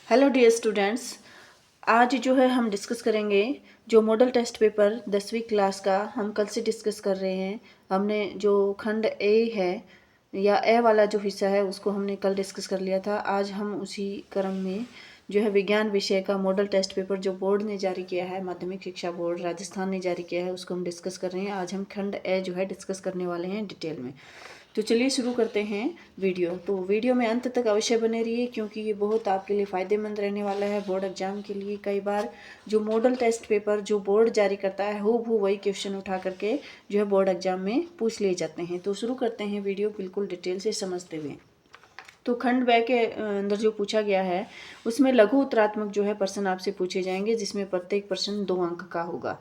Hello dear students, आज जो है हम डिस्कस करेंगे जो मॉडल टेस्ट पेपर 10वीं क्लास का हम कल से डिस्कस कर रहे हैं। हमने जो खंड ए है या ए वाला जो हिस्सा है उसको हमने कल डिस्कस कर लिया था। आज हम उसी क्रम में जो है विज्ञान विषय का मॉडल टेस्ट पेपर जो बोर्ड ने जारी किया है, माध्यमिक शिक्षा बोर्ड राजस्थान ने जारी किया है, उसको हम डिस्कस कर रहे हैं। आज हम खंड ए जो है डिस्कस करने वाले हैं डिटेल में। तो चलिए शुरू करते हैं वीडियो। तो वीडियो में अंत तक अवश्य बने रहिए क्योंकि ये बहुत आपके लिए फ़ायदेमंद रहने वाला है बोर्ड एग्जाम के लिए। कई बार जो मॉडल टेस्ट पेपर जो बोर्ड जारी करता है हूबहू वही क्वेश्चन उठा करके जो है बोर्ड एग्जाम में पूछ लिए जाते हैं। तो शुरू करते हैं वीडियो बिल्कुल डिटेल से समझते हुए। तो खंड ब के अंदर जो पूछा गया है उसमें लघु उत्तरात्मक जो है प्रश्न आपसे पूछे जाएंगे, जिसमें प्रत्येक प्रश्न 2 अंक का होगा।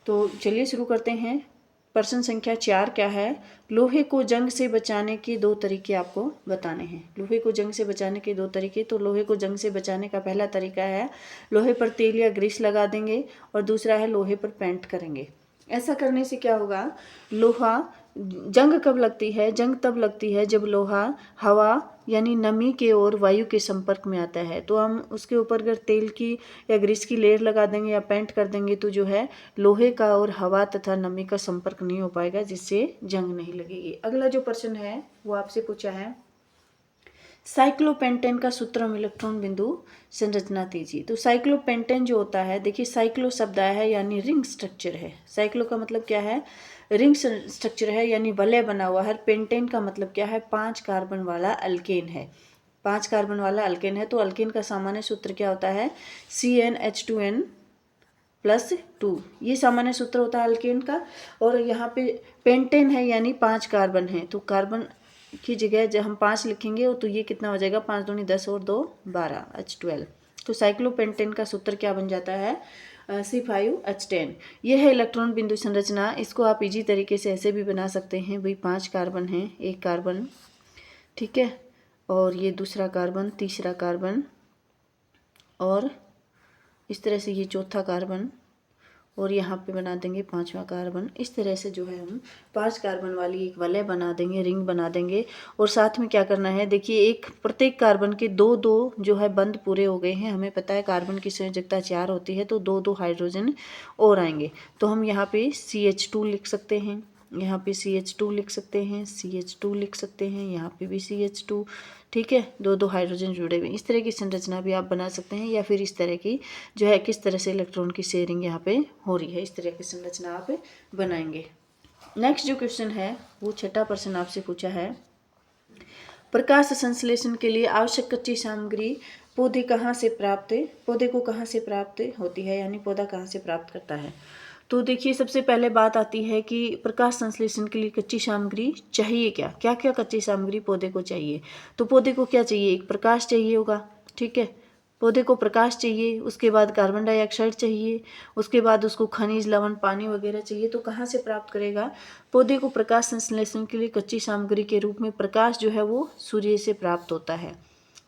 तो चलिए शुरू करते हैं। प्रश्न संख्या 4 क्या है? लोहे को जंग से बचाने के 2 तरीके आपको बताने हैं। लोहे को जंग से बचाने के 2 तरीके। तो लोहे को जंग से बचाने का पहला तरीका है लोहे पर तेल या ग्रीस लगा देंगे और दूसरा है लोहे पर पेंट करेंगे। ऐसा करने से क्या होगा? लोहा जंग कब लगती है? जंग तब लगती है जब लोहा हवा यानी नमी के और वायु के संपर्क में आता है। तो हम उसके ऊपर अगर तेल की या ग्रीस की लेयर लगा देंगे या पेंट कर देंगे तो जो है लोहे का और हवा तथा नमी का संपर्क नहीं हो पाएगा, जिससे जंग नहीं लगेगी। अगला जो प्रश्न है वो आपसे पूछा है साइक्लोपेंटेन का सूत्रम इलेक्ट्रॉन बिंदु संरचना दीजिए। तो साइक्लोपेंटेन जो होता है, देखिए साइक्लो शब्द है यानी रिंग स्ट्रक्चर है। साइक्लो का मतलब क्या है? रिंग स्ट्रक्चर है यानी वलय बना हुआ है। पेंटेन का मतलब क्या है? 5 कार्बन वाला अल्केन है। 5 कार्बन वाला अल्केन है। तो अल्केन का सामान्य सूत्र क्या होता है? CnH2n+2। ये सामान्य सूत्र होता है अल्केन का। और यहाँ पे पेंटेन है यानी 5 कार्बन है, तो कार्बन की जगह जब हम 5 लिखेंगे तो ये कितना हो जाएगा? 5 दूनी 10 और 2 12 H12। तो साइक्लोपेंटेन का सूत्र क्या बन जाता है? C5H10। यह है इलेक्ट्रॉन बिंदु संरचना। इसको आप इजी तरीके से ऐसे भी बना सकते हैं। भाई 5 कार्बन है, एक कार्बन, ठीक है, और ये दूसरा कार्बन, तीसरा कार्बन, और इस तरह से ये चौथा कार्बन, और यहाँ पे बना देंगे 5वां कार्बन। इस तरह से जो है हम 5 कार्बन वाली एक वलय बना देंगे, रिंग बना देंगे। और साथ में क्या करना है? देखिए एक प्रत्येक कार्बन के 2-2 जो है बंद पूरे हो गए हैं। हमें पता है कार्बन की संयोजकता 4 होती है, तो 2-2 हाइड्रोजन और आएंगे। तो हम यहाँ पे CH2 लिख सकते हैं, यहाँ पे CH2 लिख सकते हैं, CH2 लिख सकते हैं, यहाँ पे भी CH2, ठीक है, 2-2 हाइड्रोजन जुड़े हुए। इस तरह की संरचना भी आप बना सकते हैं, या फिर इस तरह की जो है किस तरह से इलेक्ट्रॉन की शेयरिंग यहाँ पे हो रही है, इस तरह की संरचना आप बनाएंगे। नेक्स्ट जो क्वेश्चन है वो 6ठा प्रश्न आपसे पूछा है प्रकाश संश्लेषण के लिए आवश्यक कच्ची सामग्री पौधे कहाँ से प्राप्त पौधे को कहाँ से प्राप्त होती है, यानी पौधा कहाँ से प्राप्त करता है। तो देखिए सबसे पहले बात आती है कि प्रकाश संश्लेषण के लिए कच्ची सामग्री चाहिए क्या क्या क्या कच्ची सामग्री पौधे को चाहिए। तो पौधे को क्या चाहिए? एक प्रकाश चाहिए होगा, ठीक है, पौधे को प्रकाश चाहिए, उसके बाद कार्बन डाइऑक्साइड चाहिए, उसके बाद उसको खनिज लवण पानी वगैरह चाहिए। तो कहाँ से प्राप्त करेगा? पौधे को प्रकाश संश्लेषण के लिए कच्ची सामग्री के रूप में प्रकाश जो है वो सूर्य से प्राप्त होता है।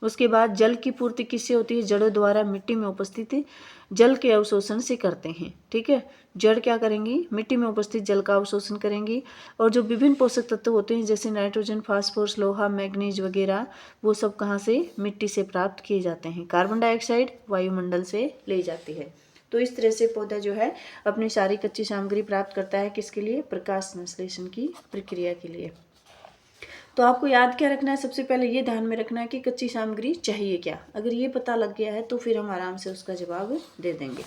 उसके बाद जल की पूर्ति किससे होती है? जड़ों द्वारा मिट्टी में उपस्थित जल के अवशोषण से करते हैं, ठीक है। जड़ क्या करेंगी? मिट्टी में उपस्थित जल का अवशोषण करेंगी। और जो विभिन्न पोषक तत्व होते हैं जैसे नाइट्रोजन, फास्फोरस, लोहा, मैग्नीज वगैरह, वो सब कहाँ से? मिट्टी से प्राप्त किए जाते हैं। कार्बन डाइऑक्साइड वायुमंडल से ले जाती है। तो इस तरह से पौधा जो है अपनी सारी कच्ची सामग्री प्राप्त करता है। किसके लिए? प्रकाश संश्लेषण की प्रक्रिया के लिए। तो आपको याद क्या रखना है? सबसे पहले ये ध्यान में रखना है कि कच्ची सामग्री चाहिए क्या। अगर ये पता लग गया है तो फिर हम आराम से उसका जवाब दे देंगे।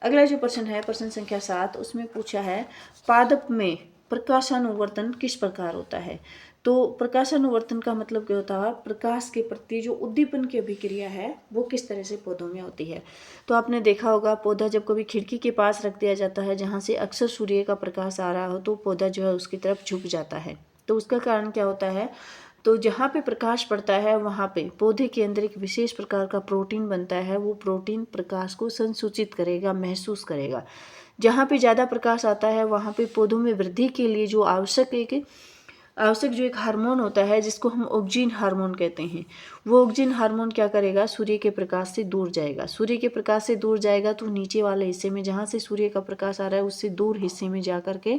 अगला जो प्रश्न है प्रश्न संख्या 7, उसमें पूछा है पादप में प्रकाशानुवर्तन किस प्रकार होता है। तो प्रकाशानुवर्तन का मतलब क्या होता है? प्रकाश के प्रति जो उद्दीपन की अभिक्रिया है वो किस तरह से पौधों में होती है। तो आपने देखा होगा पौधा जब कभी खिड़की के पास रख दिया जाता है जहाँ से अक्सर सूर्य का प्रकाश आ रहा हो, तो पौधा जो है उसकी तरफ झुक जाता है। तो उसका कारण क्या होता है? तो जहाँ पे प्रकाश पड़ता है वहाँ पे पौधे के अंदर एक विशेष प्रकार का प्रोटीन बनता है। वो प्रोटीन प्रकाश को संसूचित करेगा, महसूस करेगा। जहाँ पे ज़्यादा प्रकाश आता है वहाँ पे पौधों में वृद्धि के लिए जो आवश्यक जो एक हार्मोन होता है जिसको हम ऑक्सीजन हार्मोन कहते हैं, वो ऑक्सीजन हार्मोन क्या करेगा, सूर्य के प्रकाश से दूर जाएगा। सूर्य के प्रकाश से दूर जाएगा तो नीचे वाले हिस्से में, जहाँ से सूर्य का प्रकाश आ रहा है उससे दूर हिस्से में जा करके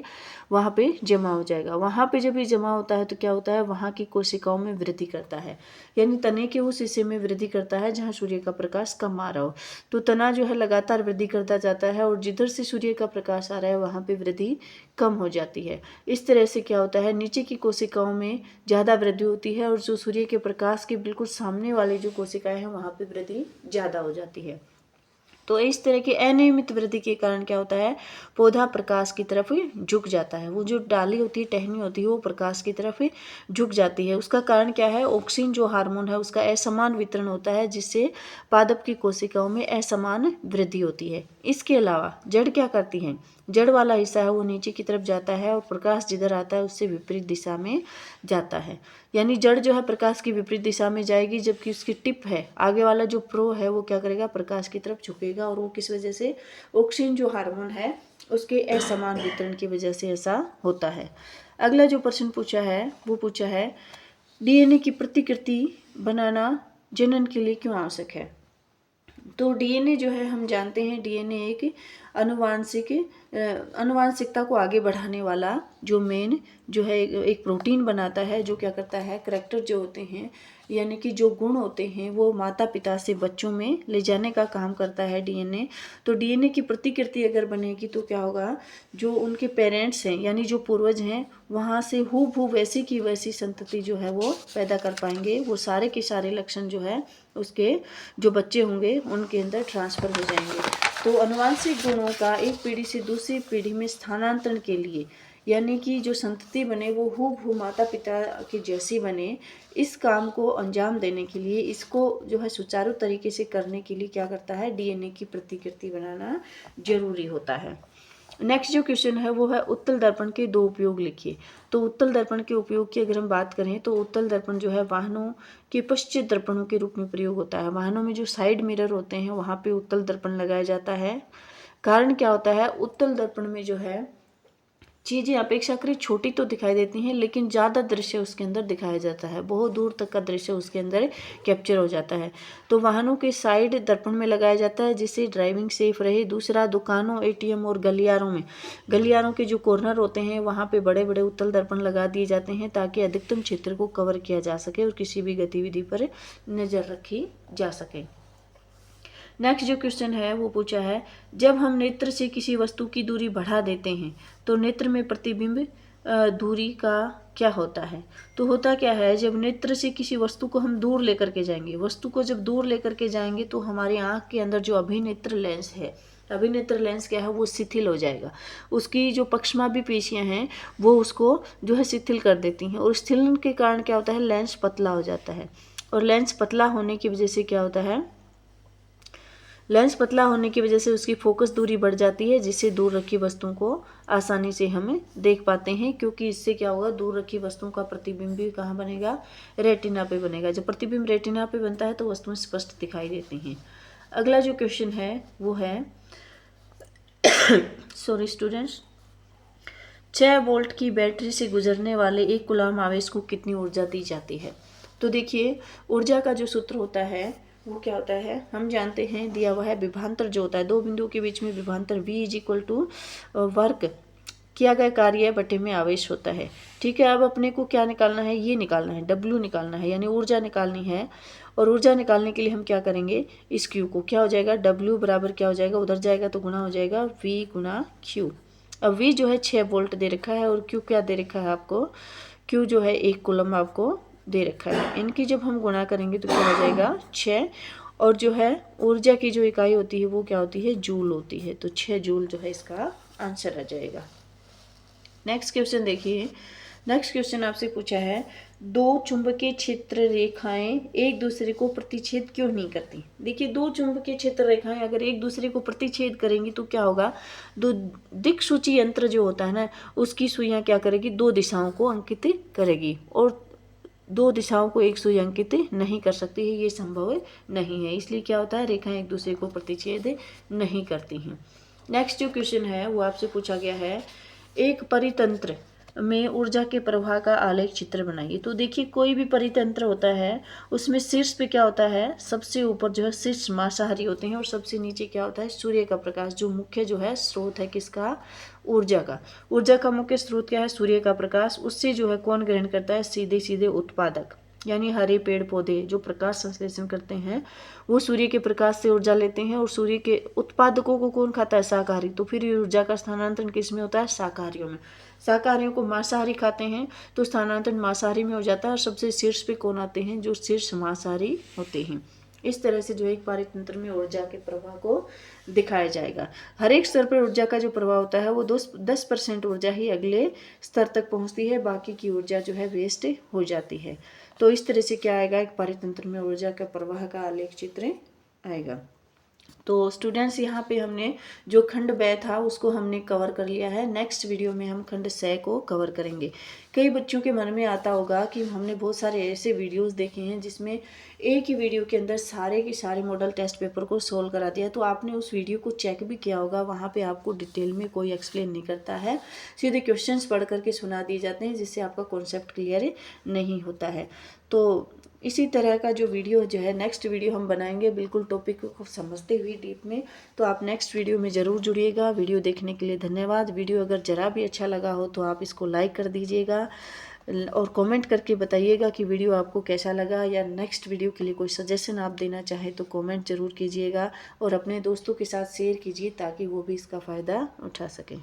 वहाँ पे जमा हो जाएगा। वहाँ पे जब ये जमा होता है तो क्या होता है, वहाँ की कोशिकाओं में वृद्धि करता है, यानी तने के उस हिस्से में वृद्धि करता है जहाँ सूर्य का प्रकाश कम आ रहा हो। तो तना जो है लगातार वृद्धि करता जाता है और जिधर से सूर्य का प्रकाश आ रहा है वहाँ पे वृद्धि कम हो जाती है। इस तरह से क्या होता है, नीचे की कोशिकाओं में ज़्यादा वृद्धि होती है और जो सूर्य के प्रकाश के बिल्कुल सामने वाली जो कोशिकाएं हैं वहाँ पे वृद्धि ज़्यादा हो जाती है। तो इस तरह की अनियमित वृद्धि के कारण क्या होता है, पौधा प्रकाश की तरफ झुक जाता है। वो जो डाली होती है, टहनी होती है, वो प्रकाश की तरफ झुक जाती है। उसका कारण क्या है, ऑक्सीजन जो हार्मोन है उसका असमान वितरण होता है, जिससे पादप की कोशिकाओं में असमान वृद्धि होती है। इसके अलावा जड़ क्या करती है, जड़ वाला हिस्सा है वो नीचे की तरफ जाता है और प्रकाश जिधर आता है उससे विपरीत दिशा में जाता है। यानी जड़ जो है प्रकाश की विपरीत दिशा में जाएगी, जबकि उसकी टिप है, आगे वाला जो प्रो है वो क्या करेगा, प्रकाश की तरफ झुकेगा। और वो किस वजह से, ऑक्सीजन जो हार्मोन है उसके असमान वितरण की वजह से ऐसा होता है। अगला जो प्रश्न पूछा है वो पूछा है, डीएनए की प्रतिकृति बनाना जनन के लिए क्यों आवश्यक है। तो डीएनए जो है, हम जानते हैं डीएनए एक अनुवांशिकता को आगे बढ़ाने वाला जो मेन जो है एक प्रोटीन बनाता है, जो क्या करता है, करैक्टर जो होते हैं यानी कि जो गुण होते हैं वो माता पिता से बच्चों में ले जाने का काम करता है डीएनए। तो डीएनए की प्रतिकृति अगर बनेगी तो क्या होगा, जो उनके पेरेंट्स हैं यानी जो पूर्वज हैं वहाँ से हूबहू वैसी की वैसी संतति जो है वो पैदा कर पाएंगे। वो सारे के सारे लक्षण जो है उसके जो बच्चे होंगे उनके अंदर ट्रांसफ़र हो जाएंगे। तो अनुवांशिक गुणों का एक पीढ़ी से दूसरी पीढ़ी में स्थानांतरण के लिए, यानी कि जो संतति बने वो हूबहू माता पिता की जैसी बने, इस काम को अंजाम देने के लिए, इसको जो है सुचारू तरीके से करने के लिए क्या करता है, डीएनए की प्रतिकृति बनाना जरूरी होता है। नेक्स्ट जो क्वेश्चन है वो है उत्तल दर्पण के दो उपयोग लिखिए। तो उत्तल दर्पण के उपयोग की अगर हम बात करें तो उत्तल दर्पण जो है वाहनों के पश्चिम दर्पणों के रूप में प्रयोग होता है। वाहनों में जो साइड मिरर होते हैं वहाँ पे उत्तल दर्पण लगाया जाता है। कारण क्या होता है, उत्तल दर्पण में जो है चीज़ें अपेक्षाकृत छोटी तो दिखाई देती हैं लेकिन ज़्यादा दृश्य उसके अंदर दिखाया जाता है, बहुत दूर तक का दृश्य उसके अंदर कैप्चर हो जाता है। तो वाहनों के साइड दर्पण में लगाया जाता है जिससे ड्राइविंग सेफ रहे। दूसरा, दुकानों, एटीएम और गलियारों के जो कॉर्नर होते हैं वहाँ पे बड़े बड़े उत्तल दर्पण लगा दिए जाते हैं ताकि अधिकतम क्षेत्र को कवर किया जा सके और किसी भी गतिविधि पर नज़र रखी जा सके। नेक्स्ट जो क्वेश्चन है वो पूछा है, जब हम नेत्र से किसी वस्तु की दूरी बढ़ा देते हैं तो नेत्र में प्रतिबिंब दूरी का क्या होता है। तो होता क्या है, जब नेत्र से किसी वस्तु को हम दूर लेकर के जाएंगे, वस्तु को जब दूर लेकर के जाएंगे तो हमारी आँख के अंदर जो अभिनेत्र लेंस है, अभिनेत्र लेंस क्या है, वो शिथिल हो जाएगा। उसकी जो पक्षमापी पेशियां हैं वो उसको जो है शिथिल कर देती हैं और शिथिलन के कारण क्या होता है, लेंस पतला हो जाता है। और लेंस पतला होने की वजह से क्या होता है, लेंस पतला होने की वजह से उसकी फोकस दूरी बढ़ जाती है जिससे दूर रखी वस्तुओं को आसानी से हम देख पाते हैं, क्योंकि इससे क्या होगा, दूर रखी वस्तुओं का प्रतिबिंब भी कहाँ बनेगा, रेटिना पे बनेगा। जब प्रतिबिंब रेटिना पे बनता है तो वस्तुएं स्पष्ट दिखाई देती हैं। अगला जो क्वेश्चन है वो है सॉरी स्टूडेंट्स, 6 वोल्ट की बैटरी से गुजरने वाले 1 कूलम आवेश को कितनी ऊर्जा दी जाती है। तो देखिए, ऊर्जा का जो सूत्र होता है वो क्या होता है, हम जानते हैं, दिया हुआ है विभवांतर जो होता है, दो बिंदुओं के बीच में विभवांतर V = वर्क किया गया कार्य बटे में आवेश होता है। ठीक है, अब अपने को क्या निकालना है, ये निकालना है, W निकालना है, यानी ऊर्जा निकालनी है। और ऊर्जा निकालने के लिए हम क्या करेंगे, इस Q को क्या हो जाएगा, W बराबर क्या हो जाएगा, उधर जाएगा तो गुना हो जाएगा V × Q। अब V जो है 6 वोल्ट दे रखा है और Q क्या दे रखा है आपको, Q जो है 1 कूलम आपको दे रखा है। इनकी जब हम गुणा करेंगे तो क्या हो जाएगा 6, और जो है ऊर्जा की जो इकाई होती है वो क्या होती है, जूल होती है। तो 6 जूल जो है इसका आंसर आ जाएगा। नेक्स्ट क्वेश्चन देखिए, नेक्स्ट क्वेश्चन आपसे पूछा है, दो चुंबकीय क्षेत्र रेखाएं एक दूसरे को प्रतिच्छेद क्यों नहीं करती। देखिए, दो चुंबकीय क्षेत्र रेखाएं अगर एक दूसरे को प्रतिच्छेद करेंगी तो क्या होगा, दो दिक्सूची यंत्र जो होता है ना उसकी सुइयां क्या करेगी, दो दिशाओं को अंकित करेगी और दो दिशाओं को एक सुई अंकित नहीं कर सकती है, ये संभव नहीं है। इसलिए क्या होता है, रेखाएं एक दूसरे को प्रतिच्छेद नहीं करती हैं। नेक्स्ट जो क्वेश्चन है वो आपसे पूछा गया है, एक परितंत्र में ऊर्जा के प्रवाह का आलेख चित्र बनाइए। तो देखिए कोई भी परितंत्र होता है उसमें शीर्ष पे क्या होता है, सबसे ऊपर जो है शीर्ष मांसाहारी होते हैं और सबसे नीचे क्या होता है, सूर्य का प्रकाश, जो मुख्य जो है स्रोत है किसका, ऊर्जा का। ऊर्जा का मुख्य स्रोत क्या है, सूर्य का प्रकाश। उससे जो है कौन ग्रहण करता है, सीधे सीधे उत्पादक, यानी हरे पेड़ पौधे जो प्रकाश संश्लेषण करते हैं वो सूर्य के प्रकाश से ऊर्जा लेते हैं, और सूर्य के उत्पादकों को कौन खाता है, शाकाहारी। तो फिर ये ऊर्जा का स्थानांतरण किस में होता है, शाकाहारियों में। शाकाहारियों को मांसाहारी खाते हैं तो स्थानांतरण मांसाहारी में हो जाता है, और सबसे शीर्ष पे कौन आते हैं, जो शीर्ष मांसाहारी होते हैं। इस तरह से जो है एक पारितंत्र में ऊर्जा के प्रवाह को दिखाया जाएगा। हर एक स्तर पर ऊर्जा का जो प्रवाह होता है वो 10% ऊर्जा ही अगले स्तर तक पहुंचती है, बाकी की ऊर्जा जो है वेस्ट हो जाती है। तो इस तरह से क्या आएगा, एक पारितंत्र में ऊर्जा का प्रवाह का आलेख चित्र आएगा। तो स्टूडेंट्स यहाँ पे हमने जो खंड ब था उसको हमने कवर कर लिया है। नेक्स्ट वीडियो में हम खंड स को कवर करेंगे। कई बच्चों के मन में आता होगा कि हमने बहुत सारे ऐसे वीडियोस देखे हैं जिसमें एक ही वीडियो के अंदर सारे के सारे मॉडल टेस्ट पेपर को सोल्व करा दिया, तो आपने उस वीडियो को चेक भी किया होगा। वहाँ पे आपको डिटेल में कोई एक्सप्लेन नहीं करता है, सीधे क्वेश्चंस पढ़ करके सुना दिए जाते हैं, जिससे आपका कॉन्सेप्ट क्लियर नहीं होता है। तो इसी तरह का जो वीडियो जो है नेक्स्ट वीडियो हम बनाएंगे बिल्कुल टॉपिक को समझते हुए डीप में। तो आप नेक्स्ट वीडियो में ज़रूर जुड़िएगा। वीडियो देखने के लिए धन्यवाद। वीडियो अगर ज़रा भी अच्छा लगा हो तो आप इसको लाइक कर दीजिएगा और कमेंट करके बताइएगा कि वीडियो आपको कैसा लगा, या नेक्स्ट वीडियो के लिए कोई सजेशन आप देना चाहें तो कमेंट ज़रूर कीजिएगा, और अपने दोस्तों के साथ शेयर कीजिए ताकि वो भी इसका फ़ायदा उठा सकें।